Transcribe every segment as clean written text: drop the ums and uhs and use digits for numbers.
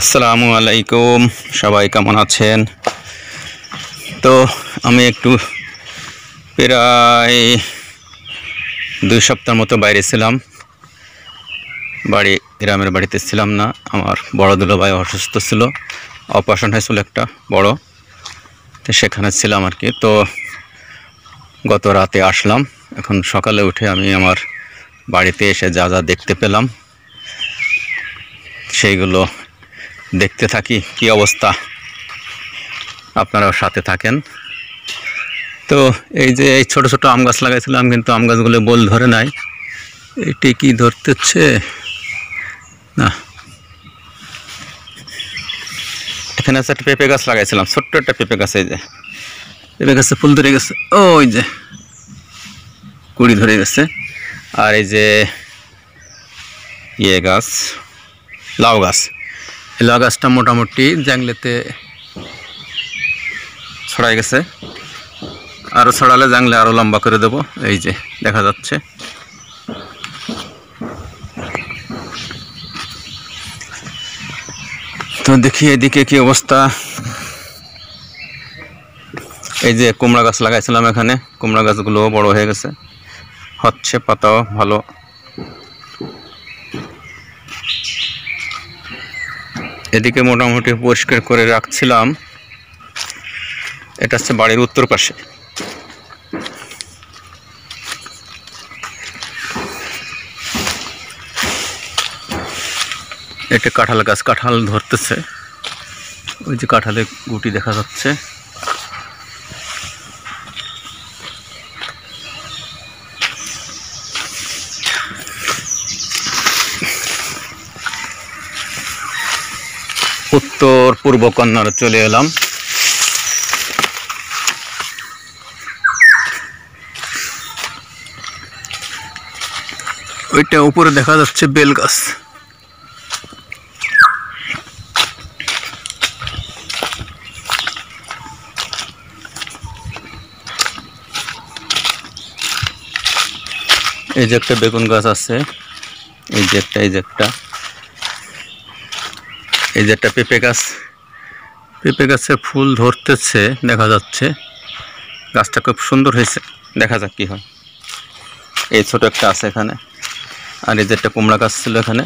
আসসালামু আলাইকুম, সবাই কেমন আছেন? তো আমি একটু প্রায় 2 সপ্তাহের মতো বাইরে ছিলাম। গ্রামের বাড়িতে ছিলাম না। আমার বড় দুলাভাই অসুস্থ ছিল, অপারেশন হয়েছিল একটা বড়, তো সেখানে ছিলাম আর কি। তো গত রাতে আসলাম। এখন সকালে উঠে আমি আমার বাড়িতে এসে যা যা দেখতে পেলাম সেইগুলো দেখতে থাকি কি অবস্থা। আপনারাও সাথে থাকেন। তো এই যে এই ছোট ছোট আম গাছ লাগাইছিলাম, কিন্তু আম গাছগুলো বোল ধরে নাই। এটি কি ধরতেছে না। এখানে আছে একটা পেঁপে গাছ লাগাইছিলাম, ছোট্ট একটা পেঁপে গাছ। এই যে পেঁপে গাছে ফুল ধরে গেছে, ওই যে কুড়ি ধরে গেছে। আর এই যে গাছ, লাউ গাছ। এই লাউ গাছটা মোটামুটি জাংলেতে ছড়াই গেছে, আরও ছড়ালে জাংলে আরও লম্বা করে দেব। এই যে দেখা যাচ্ছে। তো দেখি এদিকে কি অবস্থা। এই যে কুমড়া গাছ লাগাইছিলাম এখানে, কুমড়া গাছগুলো বড় হয়ে গেছে, হচ্ছে, পাতাও ভালো। এদিকে মোটামুটি পরিষ্কার করে রাখছিলাম। এটা হচ্ছে বাড়ির উত্তর পাশে। এটা কাঁঠাল গাছ, কাঁঠাল ধরতেছে। ওই যে কাঁঠালের গুটি দেখা যাচ্ছে। উত্তর পূর্ব কন্যার চলে এলাম। ওইটা উপরে দেখা যাচ্ছে বেল গাছ। এই যে একটা বেগুন গাছ আছে, এই যে একটা, এই যে একটা, এই যে একটা পেঁপে গাছ। পেঁপে গাছে ফুল ধরতেছে দেখা যাচ্ছে। গাছটা খুব সুন্দর হয়েছে, দেখা যাক কি হয়। এই ছোট একটা আছে এখানে। আর এই যে একটা কুমড়া গাছ ছিল এখানে।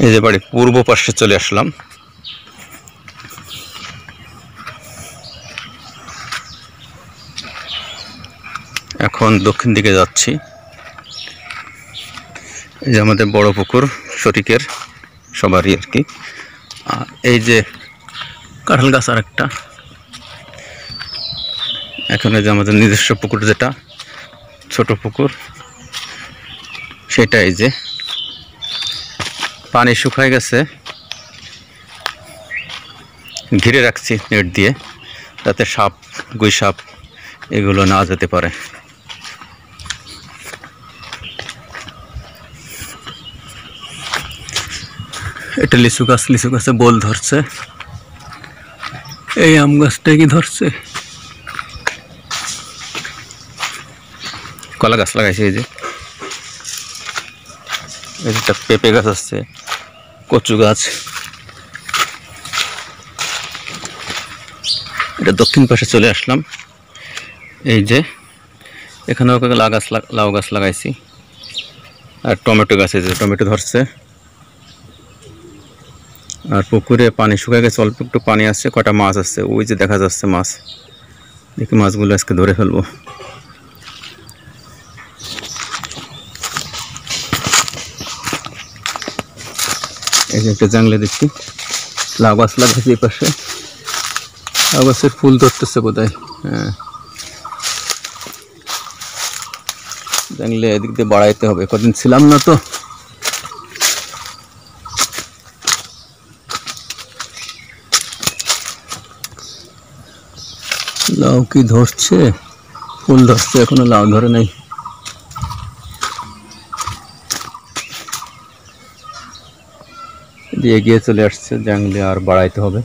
এই যে বাড়ি পূর্ব পাশে চলে আসলাম। এখন দক্ষিণ দিকে যাচ্ছি। এই যে আমাদের বড় পুকুর, শরিকের সবারই আর কি। আর এই যে কাঁঠাল গাছ আর একটা। এখন এই যে আমাদের নিজস্ব পুকুর, যেটা ছোট পুকুর, সেটা এই যে পানি শুকায় গেছে, ঘিরে রাখছি নেট দিয়ে, যাতে সাপ, গুই সাপ এগুলো না যেতে পারে। এটা লিচু গাছ, লিচু গাছে বোল ধরছে। এই আম গাছটা কি ধরছে। কলা গাছ লাগাইছে। এই যে একটা পেঁপে গাছ আছে, কচু গাছ। এটা দক্ষিণ পাশে চলে আসলাম। এই যে এখানেও লাউ গাছ লাগাইছি। আর টমেটো গাছ, এই যে টমেটো ধরছে। আর পুকুরে পানি শুকিয়ে গেছে, অল্প একটু পানি আছে, কটা মাছ আছে, ওই যে দেখা যাচ্ছে মাছ। দেখি মাছগুলো আজকে ধরে ফেলবো। এই যে একটা জাংলে দেখছি লাউ গাছ লাগাইছে এই পাশে। লাউ গাছের ফুল ধরতেছে বোধহয়। হ্যাঁ, জাংলে এদিক দিয়ে বাড়াইতে হবে, কদিন ছিলাম না তো। লাউ কি ধরছে, ফুল ধরছে, এখনো লাউ ধরে নাই। এগিয়ে চলে আসছে, জাংলে আর বাড়াইতে হবে।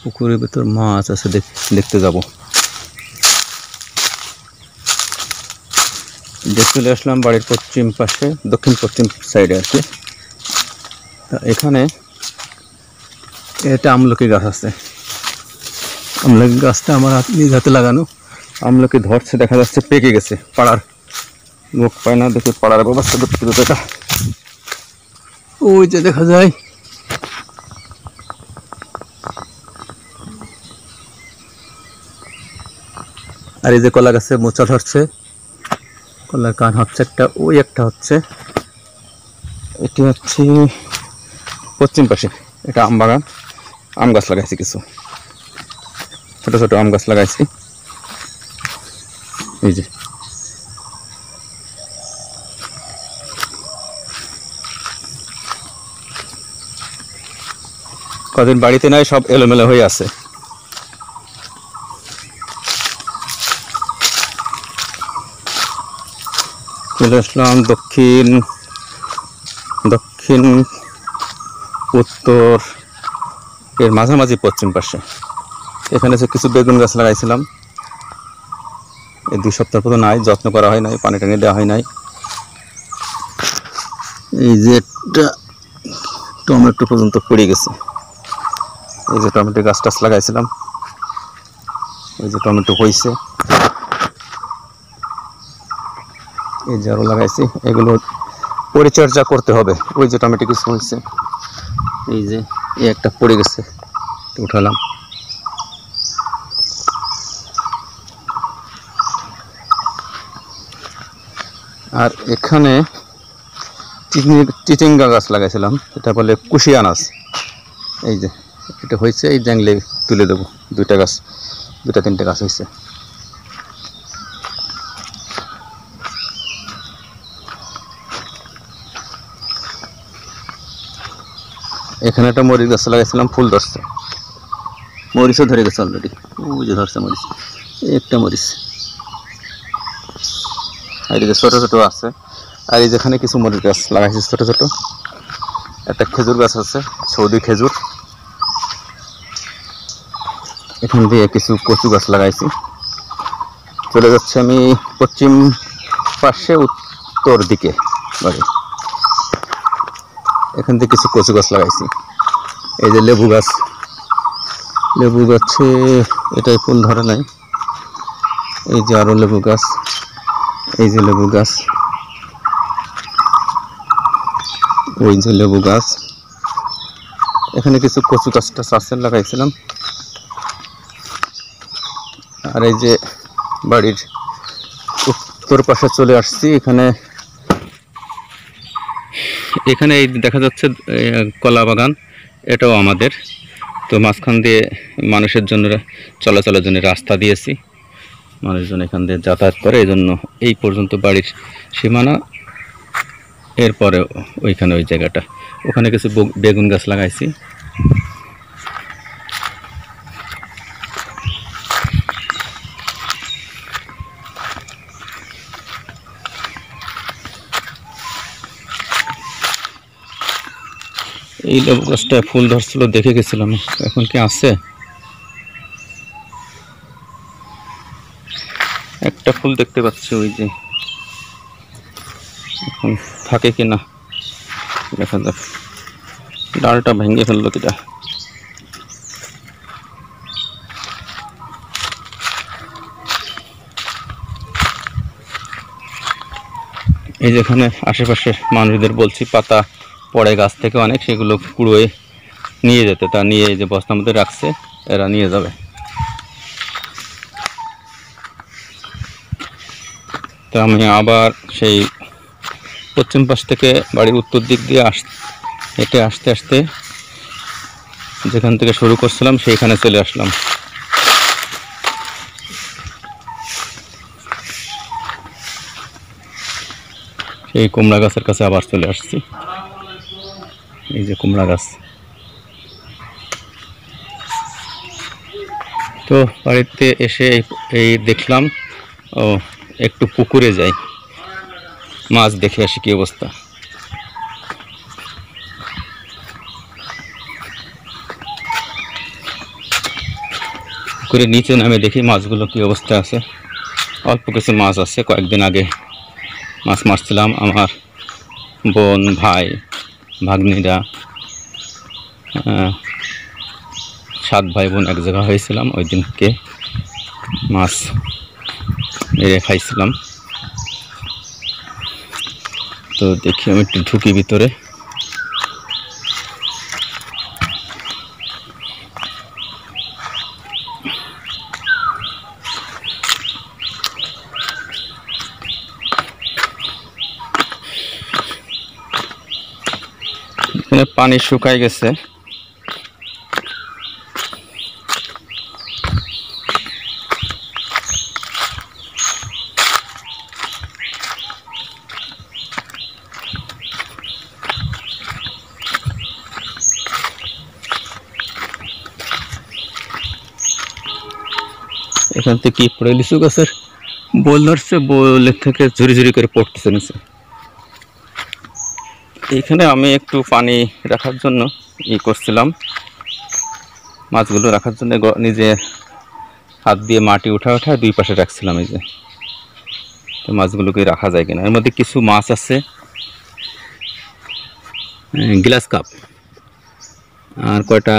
পুকুরের ভিতর মাছ আছে, দেখতে যাব। চলে আসলাম বাড়ির পশ্চিম পাশে, দক্ষিণ পশ্চিম সাইডে আর কি। এখানে এটা আমলকি গাছ আছে। আমলকি গাছটা আমার নিজ হাতে লাগানো। আমলকি ধরছে, দেখা যাচ্ছে পেকে গেছে। পাড়ার লোক পায় না দেখে পাড়ার ব্যবস্থা করতে হবে। এটা ওই যে দেখা যায়, আর এই যে কলা গাছে মোচা ধরছে, কলার কান হচ্ছে একটা, ওই একটা হচ্ছে। এটি হচ্ছে পশ্চিম পাশে, এটা আম বাগান। আম গাছ লাগাইছি, কিছু ছোট ছোট আম গাছ লাগাইছি। এই যে কদিন বাড়িতে নাই, সব এলোমেলো হয়ে আছে। চলে আসলাম দক্ষিণ উত্তর এর মাঝামাঝি পশ্চিম পাশে। এখানে যে কিছু বেগুন গাছ লাগাইছিলাম, এই 2 সপ্তাহ পর্যন্ত নাই, যত্ন করা হয় নাই, পানি টানি দেওয়া হয় নাই। এই যে টমেটো পর্যন্ত পড়ে গেছে। এই যে টমেটো গাছ টাছ লাগাইছিলাম, এই যে টমেটো হয়েছে। এই যে আরো লাগাইছি, এগুলো পরিচর্যা করতে হবে। ওই যে টমেটো কিছু হয়েছে, এই যে একটা পড়ে গেছে, উঠালাম। আর এখানে চিচিঙ্গা গাছ লাগাইছিলাম, এটা বলে কুশি আনাজ। এই যে এটা হয়েছে, এই জাংলে তুলে দেবো। 2টা গাছ, 2-3টে গাছ হয়েছে। এখানে একটা মরিচ গাছ লাগাইছিলাম, ফুল ধরছে, মরিচও ধরে গেছে অলরেডি। ওই যে ধরছে মরিচ, একটা মরিচ। আর এই যে ছোট ছোট আছে। আর এই যেখানে কিছু মরিচ গাছ লাগাইছি ছোট ছোট। একটা খেজুর গাছ আছে, সৌদি খেজুর। এখান দিয়ে কিছু কচু গাছ লাগাইছি। চলে যাচ্ছে আমি পশ্চিম পাশে, উত্তর দিকে বাড়ি। এখান থেকে কিছু কচু গাছ লাগাইছি। এই যে লেবু গাছে এটাই ফুল ধরে নাই। এই যে আরো লেবু গাছ, এই যে লেবু গাছ, ওই যে লেবু গাছ। এখানে কিছু কচু গাছটা চাষের লাগাইছিলাম। আর এই যে বাড়ির উত্তর পাশে চলে আসছি। এখানে এই দেখা যাচ্ছে কলা বাগান, এটাও আমাদের। তো মাঝখান দিয়ে মানুষের জন্য, চলাচলের জন্য রাস্তা দিয়েছি। মানুষজন এখান দিয়ে যাতায়াত করে, এই জন্য এই পর্যন্ত বাড়ির সীমানা। এরপরে ওইখানে ওই জায়গাটা, ওখানে কিছু বেগুন গাছ লাগাইছি। এই লেবু গাছটা ফুল ধরছিল, দেখে গেছিলাম, এখন কি আছে? একটা ফুল দেখতে পাচ্ছি, ওই যে এখন থাকে কিনা দেখা যাক। ডালটা ভেঙে ফেললো কিটা। এই যেখানে আশেপাশে মানুষদের বলছি, পাতা পড়ে গাছ থেকে অনেক, সেগুলো কুড়োয় নিয়ে যেতে। তা নিয়ে এই যে বস্তার মধ্যে রাখছে, এরা নিয়ে যাবে। তো আমি আবার সেই পশ্চিম পাশ থেকে বাড়ির উত্তর দিক দিয়ে হেঁটে আসতে আসতে যেখান থেকে শুরু করছিলাম সেইখানে চলে আসলাম। সেই কুমড়া গাছের কাছে আবার চলে আসছি। এই যে কুমড়া গাছ। তো বাড়িতে এসে এই দেখলাম, ও একটু পুকুরে যাই, মাছ দেখে আসি কি অবস্থা। করে নিচে নামে দেখি মাছগুলো কী অবস্থা আছে। অল্প কিছু মাছ আছে, কয়েকদিন আগে মাছ মারছিলাম আমার বোন, ভাই, ভাগ্নিরা, 7 ভাই বোন এক জায়গা হয়েছিলাম। ওই দিনকে মাছ মেরে খাইছিলাম। তো দেখি আমি একটু ঢুকি ভিতরে। এখানে পানি শুকায় গেছে। এখান থেকে কি পড়ে লিচু গাছের বোল ধরছে, বোলের থেকে ঝুরি ঝুরি করে পড়তেছে নিচে। এইখানে আমি একটু পানি রাখার জন্য করছিলাম, মাছগুলো রাখার জন্য নিজে হাত দিয়ে মাটি উঠা দুই পাশে রাখছিলাম। এই যে তো মাছগুলোকে রাখা যায় কিনা। এর মধ্যে কিছু মাছ আছে, গ্লাস কাপ, আর কয়টা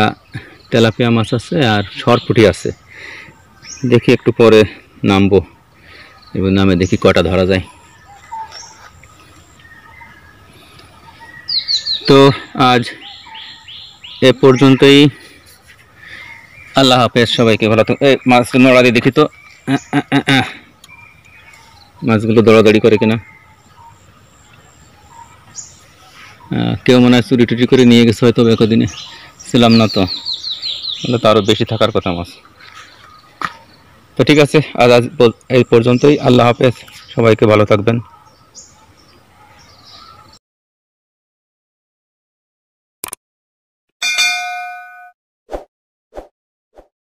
তেলাপিয়া মাছ আছে, আর সরপুঁটি আছে। দেখি একটু পরে নামবো, এবার নামে দেখি কয়টা ধরা যায়। তো আজ এ পর্যন্তই। আল্লাহ হাফেজ, সবাইকে ভালো থাকুন। এই মাছ নড়া দিয়ে দেখি তো, মাছগুলো দৌড়াদৌড়ি করে কিনা। কেউ মনে হয় চুরি টুরি করে নিয়ে গেছে হয়তো, একদিনে ছিলাম না তো, তাহলে তো আরও বেশি থাকার কথা মাছ। তো ঠিক আছে, আজ এই পর্যন্তই। আল্লাহ হাফেজ, সবাইকে ভালো থাকবেন।